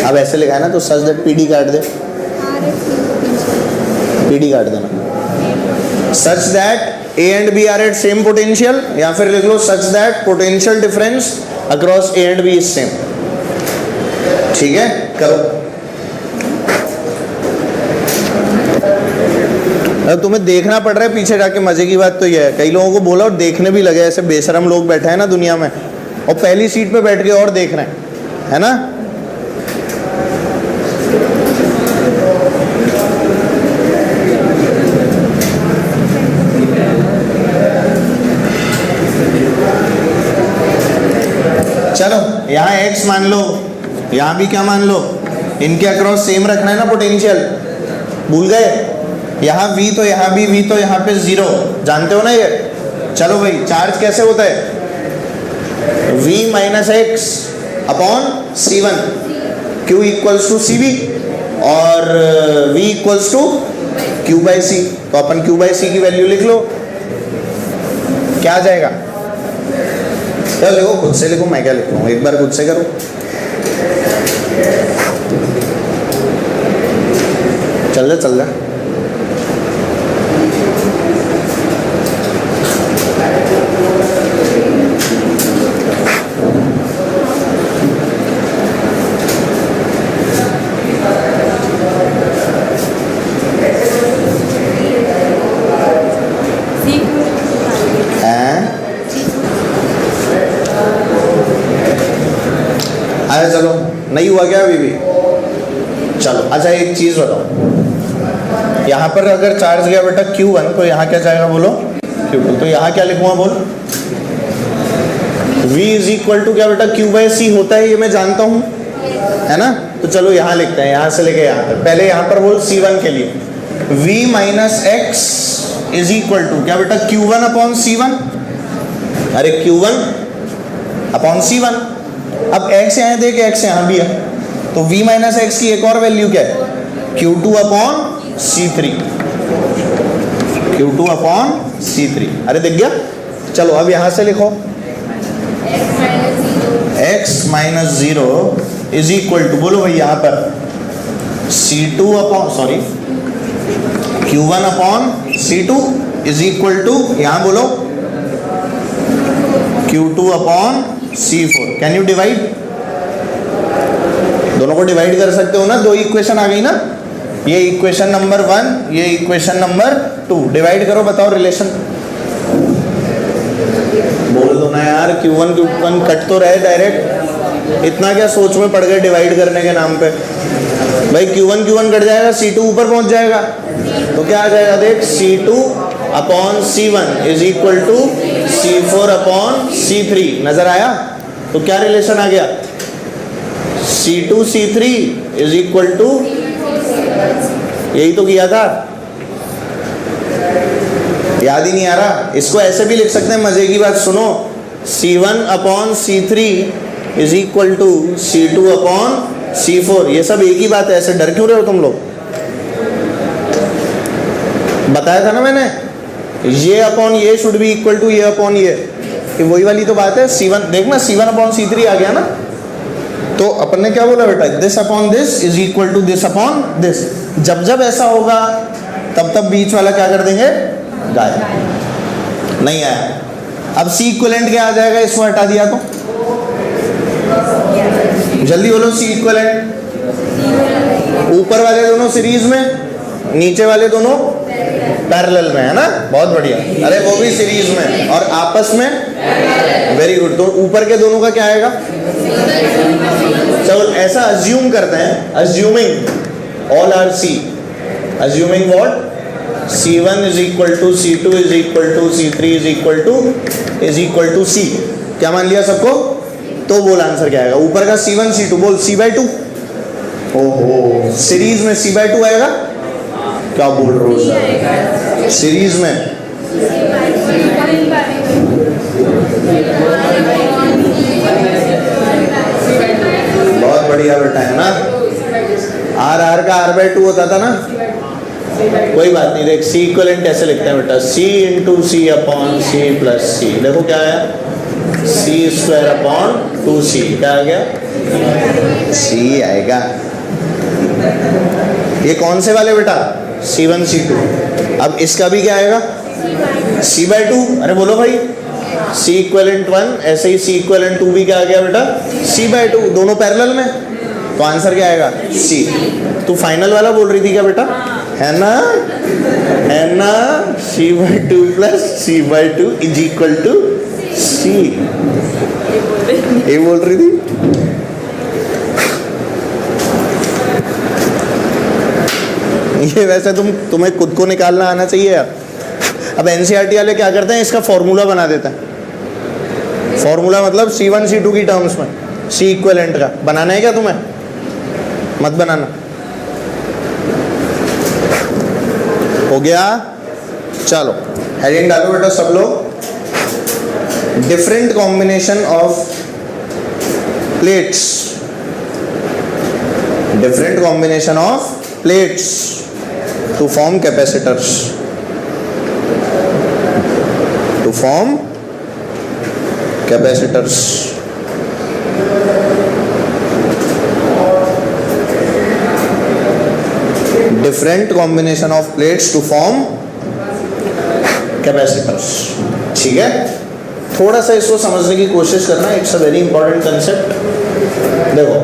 अब ऐसे लिखा है ना, तो सच दैट PD काट दे, PD काट देना। Such that A and B are at same potential, या फिर लिख लो such that potential difference across A and B is same. ठीक है, करो। अब तुम्हें देखना पड़ रहा है पीछे जाके। मजे की बात तो यह है, कई लोगों को बोला और देखने भी लगे। ऐसे बेशरम लोग बैठे हैं ना दुनिया में, और पहली सीट पे बैठ के और देख रहे हैं, है ना? चलो, यहाँ x मान लो, यहाँ भी क्या मान लो? इनके अक्रॉस सेम रखना है ना पोटेंशियल। भूल गए? यहाँ v तो यहाँ भी v तो यहाँ पे 0, जानते हो ना ये? चलो भाई, चार्ज कैसे होता है? v minus X upon C1, q equals to CV और v equals to q by C। तो अपन q बाई C की वैल्यू लिख लो। क्या आ जाएगा? चलो लिखो, खुद से लिखो, मैं क्या लिख रहा हूँ, एक बार खुद से करो। चल जा आया, चलो नहीं हुआ क्या अभी भी? चलो अच्छा एक चीज बताओ, यहाँ पर अगर चार्ज गया बेटा Q1 तो यहाँ क्या जाएगा बोलो? Q2। तो यहाँ क्या लिखूंगा बोल? V इज इक्वल टू क्या बेटा Q/C होता है, ये मैं जानता हूँ, है ना? तो चलो यहाँ लिखते हैं, यहाँ से लेके यहाँ तक। पहले यहाँ पर बोल C1 के लिए V minus X is equal to क्या बेटा Q1 अपॉन C1। अरे Q1 अपॉन C1। अब x यहाँ देख, x यहाँ भी है, तो v माइनस एक्स की एक और वैल्यू क्या है? Q2 upon C3। Q2 upon C3। अरे दिख गया? चलो अब यहाँ से लिखो x माइनस 0 इज इक्वल टू, बोलो भाई यहाँ पर C2 upon sorry Q1 upon C2 is equal to, यहाँ बोलो Q2 upon C4। Can you divide? दोनों को डिवाइड कर सकते हो ना, दो इक्वेशन आ गई ना, ये इक्वेशन नंबर 1, ये इक्वेशन नंबर 2। डिवाइड करो, बताओ रिलेशन। बोल दो ना यार, Q1 कट तो रहे डायरेक्ट, इतना क्या सोच में पड़ गए डिवाइड करने के नाम पे? भाई Q1 कट जाएगा, C2 ऊपर पहुंच जाएगा, तो क्या आ जाएगा देख, C2 upon C1 is equal to C4 upon C3। नजर आया? तो क्या रिलेशन आ गया? C2 C3 is equal to, यही तो किया था, याद ही नहीं आ रहा? इसको ऐसे भी लिख सकते हैं, मजे की बात सुनो, C1 upon C3 is equal to C2 upon C4। ये सब एक ही बात है, ऐसे डर क्यों रहे हो तुम लोग? बताया था ना मैंने, ये अपॉन ये शुड बी इक्वल टू ये अपॉन ये, वही वाली तो बात है। C1 देखना, C1 अपॉन C3 आ गया ना, तो अपन ने क्या बोला बेटा, this upon this is equal to this upon this. जब जब ऐसा होगा तब तब बीच वाला क्या कर देंगे, गायब। नहीं आया। अब C इक्विवेलेंट क्या आ जाएगा, इसको हटा दिया तो? जल्दी बोलो C इक्विवेलेंट। ऊपर वाले दोनों सीरीज में, नीचे वाले दोनों पैरेलल में, है ना? बहुत बढ़िया। अरे वो भी सीरीज में और आपस में, वेरी गुड। तो ऊपर के दोनों का क्या आएगा? चलो ऐसा अज्यूम करते हैं, assuming all are C, assuming what, C1 is equal to C2 is equal to C3 is equal to C। क्या मान लिया सबको? तो बोल आंसर क्या आएगा? ऊपर का C1 C2, बोल C/2। ओहो, सीरीज में C/2 आएगा? क्या बोल रहे हो? सीरीज में बहुत बढ़िया बेटा, है ना? R का R/2 होता था ना, कोई बात नहीं। देख C इक्विवेलेंट कैसे लिखते हैं बेटा, C into C upon C plus C। देखो क्या आया, C स्क्वायर अपॉन 2C। क्या आ गया? C आएगा। ये कौन से वाले बेटा? C1 C2। अब इसका भी क्या आएगा? C/2। अरे बोलो भाई, C इक्विवेलेंट 1, ऐसे ही C इक्विवेलेंट 2 भी क्या आ गया बेटा? C/2। दोनों पैरेलल में, तो आंसर क्या आएगा? C। तू फाइनल वाला बोल रही थी क्या बेटा? है ना, है ना? C/2 plus C/2 is equal to C। ये बोल रही थी। ये वैसे तुम्हें खुद को निकालना आना चाहिए। अब एनसीईआरटी वाले क्या करते हैं, इसका फॉर्मूला बना देते हैं। फॉर्मूला मतलब C1 C2 की टर्म्स में, C इक्विवेलेंट का बनाना है क्या तुम्हें? मत बनाना। हो गया? चलो हेडिंग डालो बेटा सब लोग। Different combination of plates, different combination of plates to form capacitors, to form capacitors. Different combination of plates to form capacitors. ठीक है, थोड़ा सा इसको समझने की कोशिश करना, it's a very important concept. देखो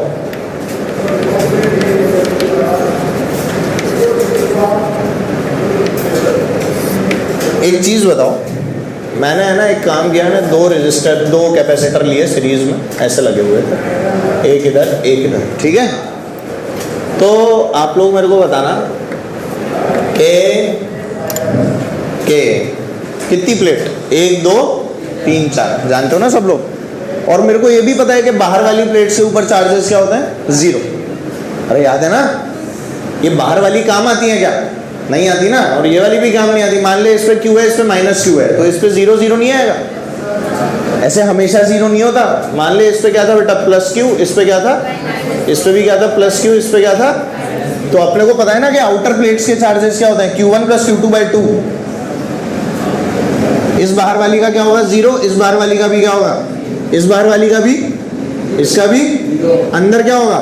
एक चीज बताओ, मैंने है ना एक काम किया ना, दो कैपेसिटर लिए सीरीज में, ऐसे लगे हुए थे, एक इधर एक इधर। ठीक है, तो आप लोग मेरे को बताना के कितनी प्लेट, 1 2 3 4, जानते हो ना सब लोग। और मेरे को ये भी पता है कि बाहर वाली प्लेट से ऊपर चार्जेस क्या होते हैं, 0। अरे याद है ना, ये बाहर वाली काम आती है क्या, नहीं आती ना, और ये वाली भी काम नहीं आती। मान ले इस पे Q है, इस पे -Q है, तो इस पे 0 0 नहीं आएगा, ऐसे हमेशा 0 नहीं होता। मान ले इस पे क्या था बेटा, +Q, इस पे क्या था, इस पे भी क्या था +Q, इस पे क्या था। तो अपने को पता है ना कि आउटर प्लेट्स के चार्जेस क्या होते हैं, Q1 + Q2/2। इस बाहर वाली का क्या होगा, 0, इस बाहर वाली का भी क्या होगा, इस बाहर वाली का भी, इसका भी, अंदर क्या होगा,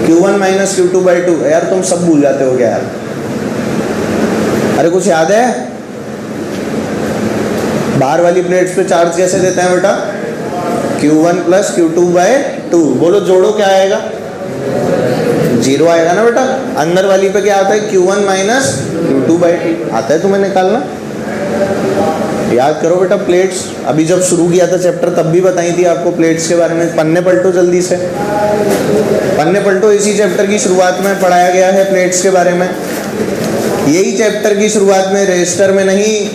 Q1 - Q2/2। यार तुम सब भूल जाते हो क्या यार, अरे कुछ याद है। बाहर वाली प्लेट्स पे चार्ज कैसे देते हैं बेटा, Q1 + Q2/2। बोलो जोड़ो क्या आएगा, 0 आएगा ना बेटा। अंदर वाली पे क्या आता है, Q1 - Q2/2 आता है तुम्हें निकालना। याद करो बेटा प्लेट्स, अभी जब शुरू किया था चैप्टर तब भी बताई थी आपको प्लेट्स के बारे में। पन्ने पलटो जल्दी से, पन्ने पलटो, इसी चैप्टर की शुरुआत में पढ़ाया गया है प्लेट्स के बारे में। यही चैप्टर की शुरुआत में, रेजिस्टर में नहीं,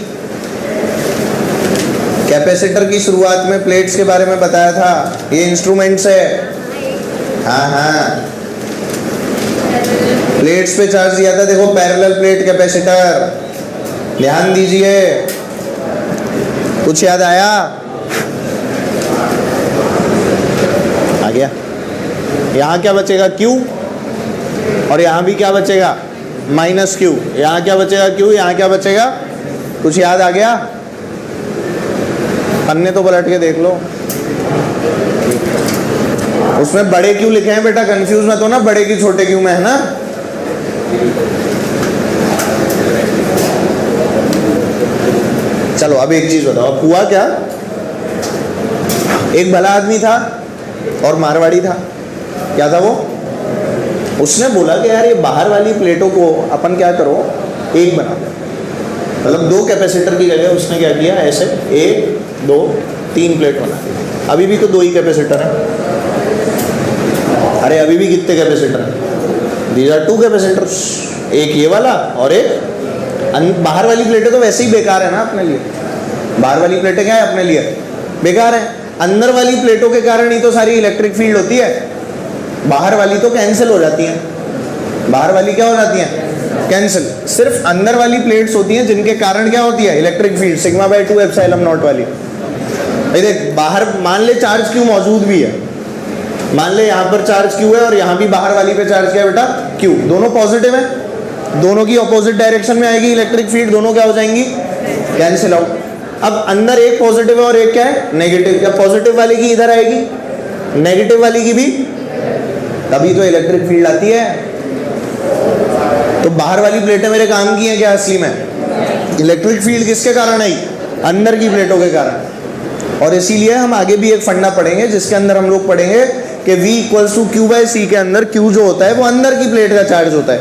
कैपेसिटर की शुरुआत में प्लेट्स के बारे में बताया था। ये इंस्ट्रूमेंट्स है, हाँ हाँ, प्लेट्स पे चार्ज दिया था। देखो पैरेलल प्लेट कैपेसिटर, ध्यान दीजिए। कुछ याद आया, आ गया। यहाँ क्या बचेगा, Q, और यहाँ भी क्या बचेगा, -Q। यहाँ क्या बचेगा, Q, यहाँ क्या बचेगा, कुछ याद आ गया। पन्ने तो पलट के देख लो, उसमें बड़े Q लिखे हैं बेटा, कंफ्यूज मत हो ना बड़े की छोटे Q में, है ना। चलो अब एक चीज बताओ, अब हुआ क्या, एक भला आदमी था और मारवाड़ी था। क्या था वो, उसने बोला कि यार ये बाहर वाली प्लेटों को अपन क्या करो, एक बना दो। मतलब 2 कैपेसिटर की जगह उसने क्या किया, ऐसे 1 2 3 प्लेट बना दी। अभी भी तो 2 ही कैपेसिटर हैं। अरे अभी भी कितने कैपेसिटर हैं, दीज आर 2 कैपेसिटर्स, एक ये वाला और एक बाहर वाली प्लेटें तो वैसे ही बेकार है ना अपने लिए। बाहर वाली प्लेटें क्या है अपने लिए, बेकार है। अंदर वाली प्लेटों के कारण ही तो सारी इलेक्ट्रिक फील्ड होती है, बाहर वाली तो कैंसिल हो जाती हैं। बाहर वाली क्या हो जाती हैं, कैंसिल। सिर्फ अंदर वाली प्लेट्स होती हैं जिनके कारण क्या होती है, इलेक्ट्रिक फील्ड, σ/2 ε0 वाली। देख बाहर मान ले चार्ज Q मौजूद भी है, मान ले यहाँ पर चार्ज Q है और यहाँ भी बाहर वाली पे चार्ज क्या है बेटा, Q। दोनों पॉजिटिव है, दोनों की ऑपोजिट डायरेक्शन में आएगी इलेक्ट्रिक फील्ड, दोनों क्या हो जाएंगी, कैंसिल आउट। अब अंदर एक पॉजिटिव है और एक क्या है, नेगेटिव। क्या पॉजिटिव वाली की इधर आएगी, नेगेटिव वाली की भी, तभी तो इलेक्ट्रिक फील्ड आती है। तो बाहर वाली प्लेटें मेरे काम की हैं क्या असली में, इलेक्ट्रिक फील्ड किसके कारण आई, अंदर की प्लेटों के कारण। और इसीलिए हम आगे भी एक फंडा पढ़ेंगे जिसके अंदर हम लोग पढ़ेंगे कि V = Q/C के अंदर Q जो होता है वो अंदर की प्लेट का चार्ज होता है।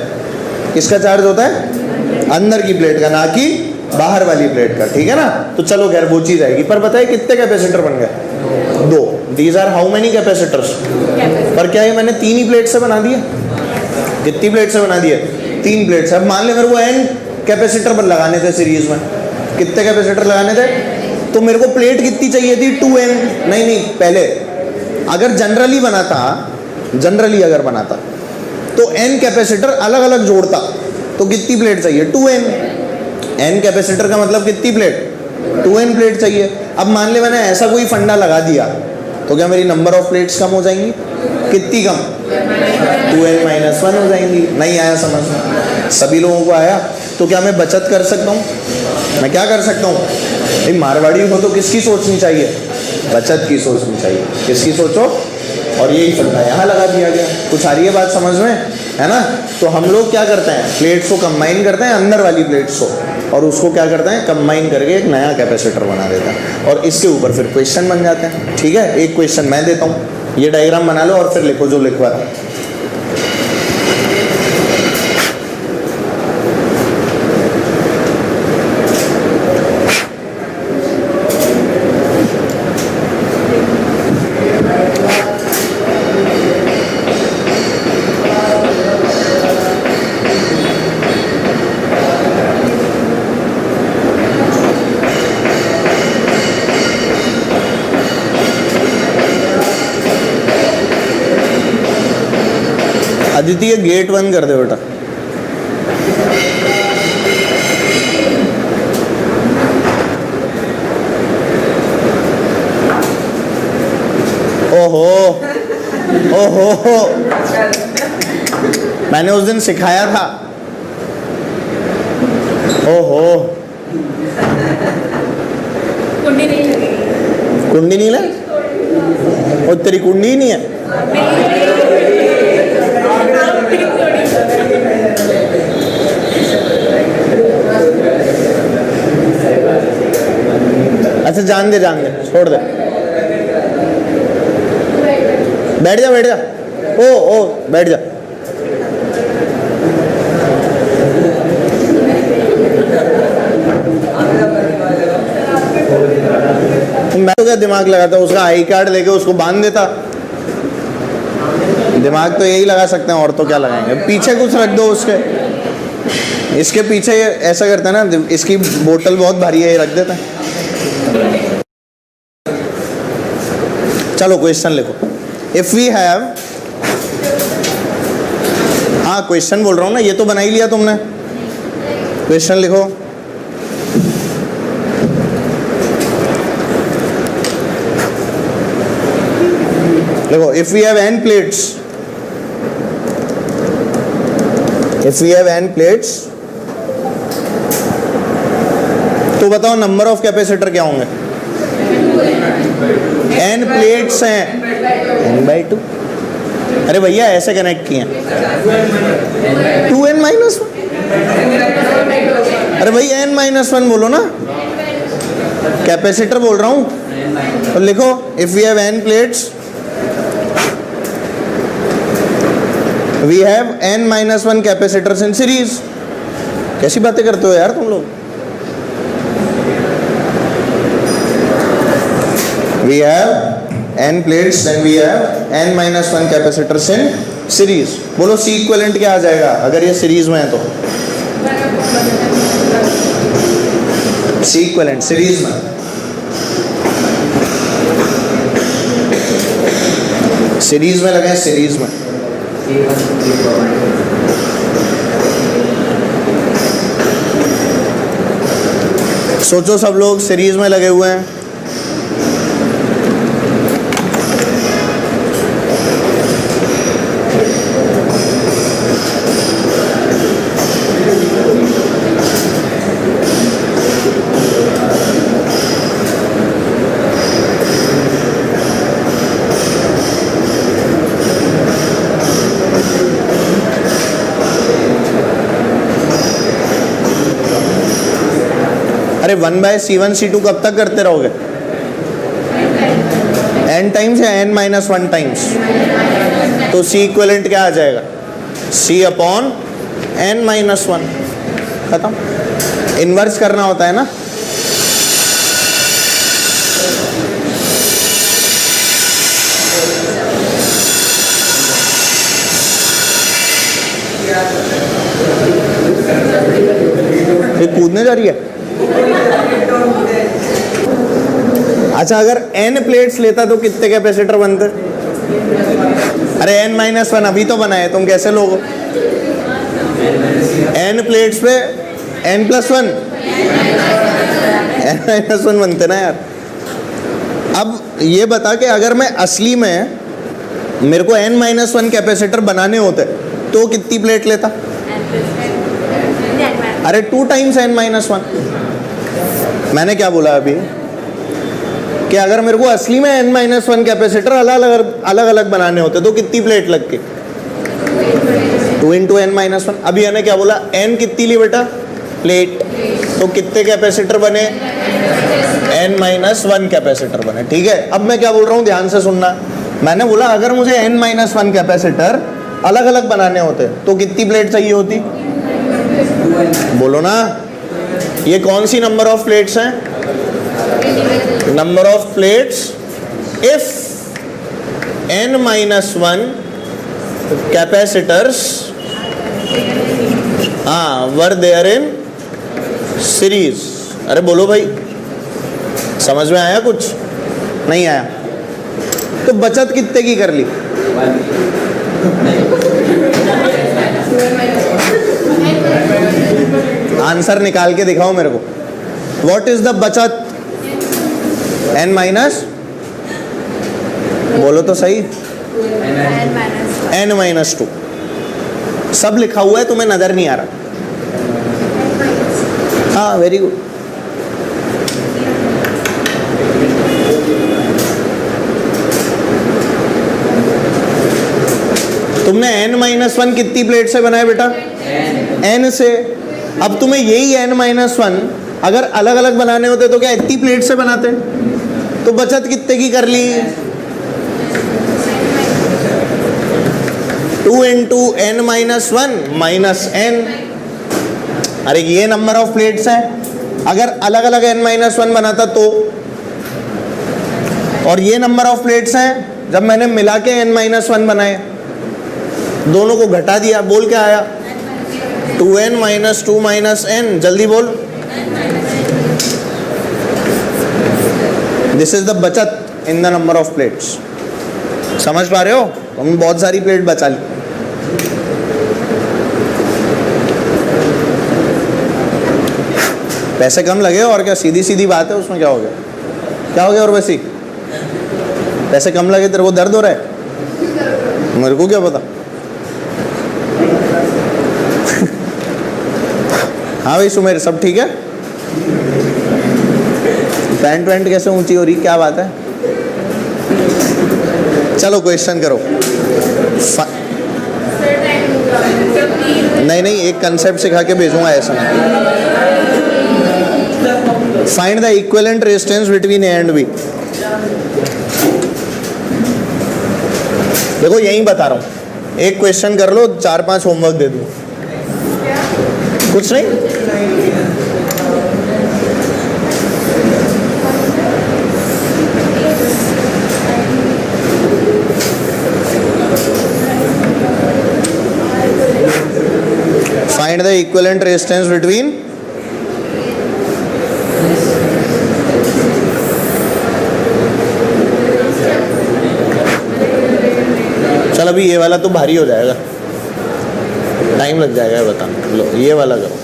किसका चार्ज होता है, अंदर की प्लेट का, ना कि बाहर वाली प्लेट का। ठीक है ना। तो चलो खैर वो चीज आएगी, पर बताइए कितने कैपेसिटर बन गए, 2। These are how many capacitors. पर क्या ये मैंने 3 ही प्लेट से बना दिया, कितनी प्लेट से बना दिया, 3 प्लेट से। अब मान ले मेरे को n कैपेसिटर लगाने थे सीरीज में, कितने कैपेसिटर लगाने थे, तो मेरे को प्लेट कितनी चाहिए थी, 2n। नहीं पहले अगर जनरली बनाता, जनरली अगर बनाता तो n कैपेसिटर अलग अलग जोड़ता, तो कितनी प्लेट चाहिए, 2n। n कैपेसिटर का मतलब कितनी प्लेट, 2n प्लेट चाहिए। अब मान ले मैंने ऐसा कोई फंडा लगा दिया, तो क्या मेरी नंबर ऑफ प्लेट्स कम हो जाएंगी, कितनी कम, 2n - 1 हो जाएंगी। नहीं आया समझ में, सभी लोगों को आया। तो क्या मैं बचत कर सकता हूँ? मैं क्या कर सकता हूँ? भाई मारवाड़ी हो तो किसकी सोचनी चाहिए? बचत की सोचनी चाहिए। किसकी सोचो? और यही फंडा यहाँ लगा दिया गया। कुछ आ रही है बात समझ में, है ना? तो हम लोग क्या करते हैं, प्लेट्स को कंबाइन करते हैं, अंदर वाली प्लेट्स को, और उसको क्या करते हैं, कंबाइन करके एक नया कैपेसिटर बना देता है, और इसके ऊपर फिर क्वेश्चन बन जाते हैं। ठीक है, एक क्वेश्चन मैं देता हूँ, ये डायग्राम बना लो और फिर लिखो जो लिखवा रहा है। अदिति ये गेट बंद कर दे बेटा। ओहो ओहो, मैंने उस दिन सिखाया था। ओहो, कुंडी नहीं लगेगी। कुंडी नहीं लगी? और तेरी कुंडी ही नहीं है? अच्छा जान दे छोड़ दे, बैठ जा। ओ बैठ जा। मैं तो क्या दिमाग लगाता, उसका आई कार्ड लेके उसको बांध देता। दिमाग तो यही लगा सकते हैं, और तो क्या लगाएंगे? पीछे कुछ रख दो उसके, इसके पीछे ऐसा करते हैं ना, इसकी बोतल बहुत भारी है, ये रख देता है। चलो क्वेश्चन लिखो। इफ वी हैव, हाँ क्वेश्चन बोल रहा हूँ ना, ये तो बना ही लिया तुमने। क्वेश्चन लिखो। देखो, if we have n plates, if we have n plates, तो बताओ नंबर ऑफ कैपेसिटर क्या होंगे? n प्लेट्स हैं, n/2। अरे भैया ऐसे कनेक्ट किए हैं, 2n-1। अरे भाई n-1 बोलो ना, कैपेसिटर बोल रहा हूं। तो लिखो, if we have n plates, we have n-1 capacitors in series. कैसी बातें करते हो यार तुम लोग? we have n plates, then we have n-1 capacitors in series। बोलो C equivalent क्या आ जाएगा अगर ये सीरीज में है तो? C equivalent सीरीज में, सीरीज में लगे, सीरीज में। सोचो सब लोग सीरीज में लगे हुए हैं। अरे 1/C1 C2 कब तक करते रहोगे? n टाइम्स या n-1 टाइम्स? तो C इक्विवेलेंट क्या आ जाएगा? C/n-1। खत्म। इन्वर्स करना होता है ना। ये कूदने जा रही है। अच्छा, अगर n प्लेट्स लेता तो कितने कैपेसिटर बनते? अरे n-1 अभी तो बना है, तुम कैसे लोगे? n प्लेट्स पे n+1 n-1 बनते ना यार। अब ये बता कि अगर मैं असली में मेरे को n-1 कैपेसिटर बनाने होते तो कितनी प्लेट लेता? अरे 2 टाइम्स n माइनस 1। मैंने क्या बोला अभी कि अगर मेरे को असली में n माइनस 1 कैपेसिटर अलग अलग बनाने होते तो कितनी प्लेट लगती? 2 इंटू n माइनस 1। अभी मैंने क्या बोला, n कितनी ली बेटा? प्लेट। तो कितने कैपेसिटर बने? n माइनस 1 कैपेसिटर बने। ठीक है, अब मैं क्या बोल रहा हूँ, ध्यान से सुनना। मैंने बोला अगर मुझे n माइनस 1 कैपेसिटर अलग अलग बनाने होते तो कितनी प्लेट चाहिए होती? बोलो ना। ये कौन सी नंबर ऑफ प्लेट्स हैं? Number of plates if n minus 1 capacitors were there in series. अरे बोलो भाई, समझ में आया? कुछ नहीं आया तो बचत कितने की कर ली? आंसर निकाल के दिखाओ मेरे को। व्हाट इज द बचत? n माइनस, बोलो तो सही, n माइनस 2। सब लिखा हुआ है, तुम्हें नजर नहीं आ रहा? हाँ, वेरी गुड। तुमने n माइनस 1 कितनी प्लेट से बनाया बेटा? n से। अब तुम्हें यही n माइनस 1 अगर अलग अलग बनाने होते तो क्या इतनी प्लेट से बनाते? तो बचत कितने की कर ली? 2 into n minus 1 minus n। अरे ये नंबर ऑफ प्लेट्स हैं, अगर अलग अलग n माइनस 1 बनाता तो, और ये नंबर ऑफ प्लेट्स हैं जब मैंने मिला के n माइनस 1 बनाए, दोनों को घटा दिया, बोल क्या आया? 2n minus 2 minus n। जल्दी बोल। दिस इज द बचत in the number of plates. समझ पा रहे हो? हमने बहुत सारी प्लेट बचा ली। पैसे कम लगे और क्या, सीधी सीधी बात है, उसमें क्या हो गया? क्या हो गया? और वैसी पैसे कम लगे, तेरे को दर्द हो रहा है? मेरे को क्या पता। हाँ भाई सुमेर, सब ठीक है? पैंट वैंट कैसे ऊंची हो रही, क्या बात है? चलो क्वेश्चन करो। नहीं, एक कंसेप्ट सिखा के भेजूंगा ऐसा। Find the equivalent resistance between A and B. देखो यही बता रहा हूं, एक क्वेश्चन कर लो, 4-5 होमवर्क दे दूं। कुछ नहीं, find the equivalent resistance between चल अभी ये वाला तो भारी हो जाएगा, टाइम लग जाएगा बताना। लो ये वाला करो।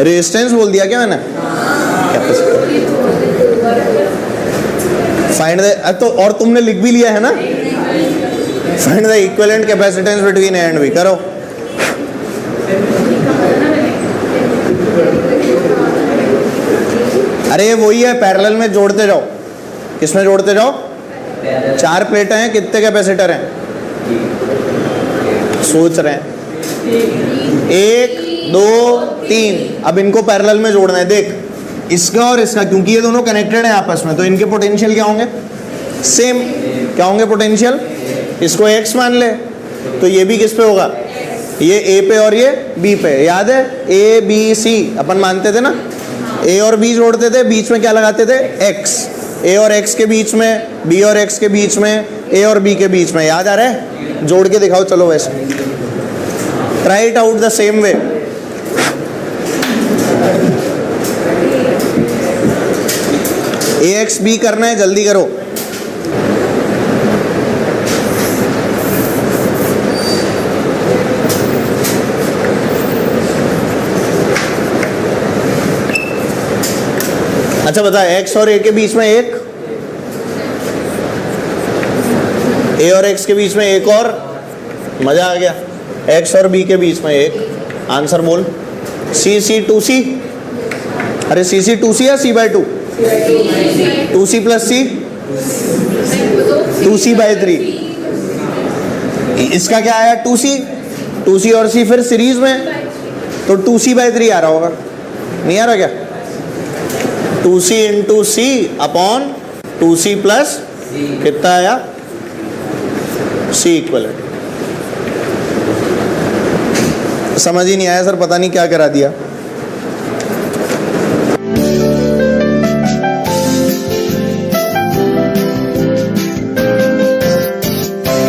रेजिस्टेंस बोल दिया क्या मैंने? फाइंड द, तो और तुमने लिख भी लिया है ना? Find the equivalent capacitance between A and B. करो। अरे वही है, पैरेलल में जोड़ते जाओ। किसमें जोड़ते जाओ? 4 प्लेटें हैं, कितने कैपेसिटर हैं? सोच रहे हैं, 1 2 3। अब इनको पैरेलल में जोड़ना है। देख, इसका और इसका, क्योंकि ये दोनों कनेक्टेड हैं आपस में, तो इनके पोटेंशियल क्या होंगे? सेम। क्या होंगे पोटेंशियल? इसको x मान ले, तो ये भी किस पे होगा? ये a पे और ये b पे। याद है a b c अपन मानते थे ना? a और b जोड़ते थे, बीच में क्या लगाते थे? x। a और x के बीच में, b और x के बीच में, a और b के बीच में। याद आ रहा है? जोड़ के दिखाओ। चलो वैसे try it out the same way. ax b करना है, जल्दी करो। अच्छा बता, x और a के बीच में एक, a और x के बीच में एक और, मजा आ गया। एक्स और बी के बीच में एक आंसर बोल। सी सी टू सी, अरे सी सी टू सी या c by two, two C plus c, two C by three. इसका क्या आया, टू सी और सी फिर सीरीज में, तो टू सी बाई थ्री आ रहा होगा, नहीं आ रहा क्या? Two C into C upon two सी प्लस कितना आया, सी इक्वलेंट। समझ ही नहीं आया सर, पता नहीं क्या करा दिया।